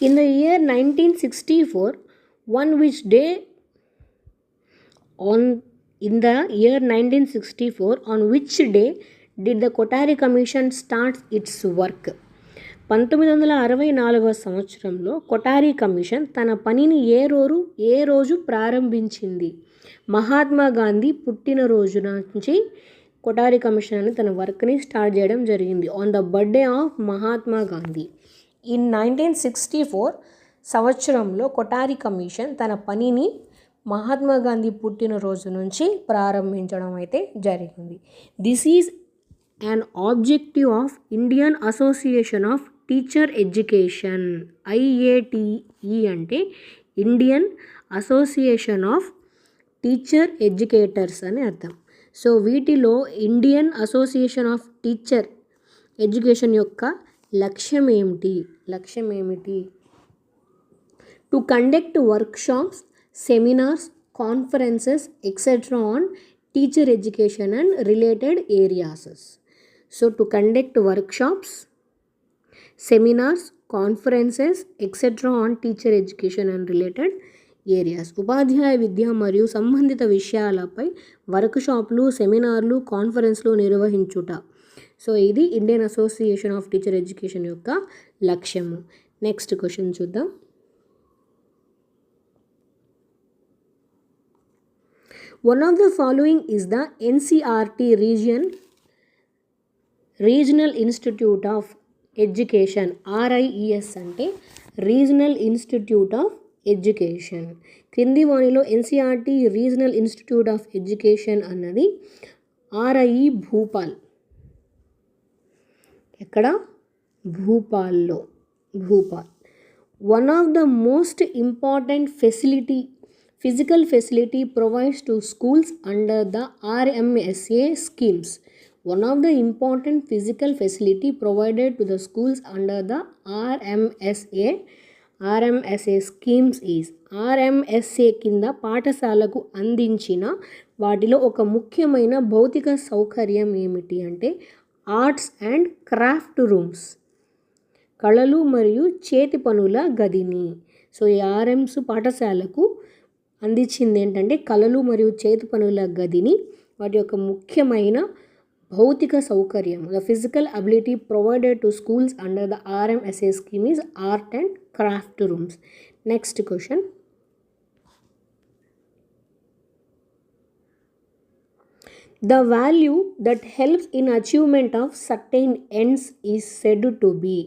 In the year 1964, on which day on in the year 1964, on which day did the Kothari Commission start its work? 1964వ సంవత్సరంలో Kothari commission తన పనిని ఏ రోజు ప్రారంభించింది? మహాత్మా గాంధీ పుట్టినరోజు నుంచి కొఠారి కమిషన్ అని తన వర్క్ని స్టార్ట్ చేయడం జరిగింది. On the birthday of Mahatma Gandhi. In 1964 సంవత్సరంలో కొఠారి కమిషన్ తన పనిని మహాత్మా గాంధీ పుట్టినరోజు నుంచి ప్రారంభించడం అయితే జరిగింది. This is an objective of Indian Association of Teacher Education. IATE అంటే Indian association of teacher educators అని అర్థం. సో వీటిలో Indian association of teacher education యొక్క లక్ష్యం ఏమిటి? To conduct workshops, seminars, conferences etcetera on teacher education and related areas. So to conduct workshops, seminars, conferences, etc. on teacher education and related areas. ఉపాధ్యాయ విద్య మరియు సంబంధిత విషయాలపై వర్క్షాప్లు, సెమినార్లు, కాన్ఫరెన్స్లు నిర్వహించుట. సో ఇది Indian association of teacher education యొక్క లక్ష్యము. నెక్స్ట్ క్వశ్చన్ చూద్దాం. One of the following is the NCERT regional institute of education. RIES అంటే రీజనల్ ఇన్స్టిట్యూట్ ఆఫ్ ఎడ్యుకేషన్. క్రింది వానిలో NCERT regional institute of education అన్నది RIE భూపాల్. ఎక్కడ? భూపాల్లో. One of the most important physical facility provides to schools under the RMSA schemes. One of the important physical facility provided to the schools under the RMSA schemes is. RMSA కింద పాఠశాలకు అందించిన వాటిలో ఒక ముఖ్యమైన భౌతిక సౌకర్యం ఏమిటి అంటే ఆర్ట్స్ అండ్ క్రాఫ్ట్ రూమ్స్, కళలు మరియు చేతి పనుల గదిని. సో ఈ ఆర్ఎమ్స్ పాఠశాలకు అందించింది ఏంటంటే కళలు మరియు చేతి పనుల గదిని. వాటి యొక్క ముఖ్యమైన భౌతిక సౌకర్యం, the physical ability provided to schools under the RMSA scheme is art and craft rooms. Next question. The value that helps in achievement of certain ends is said to be.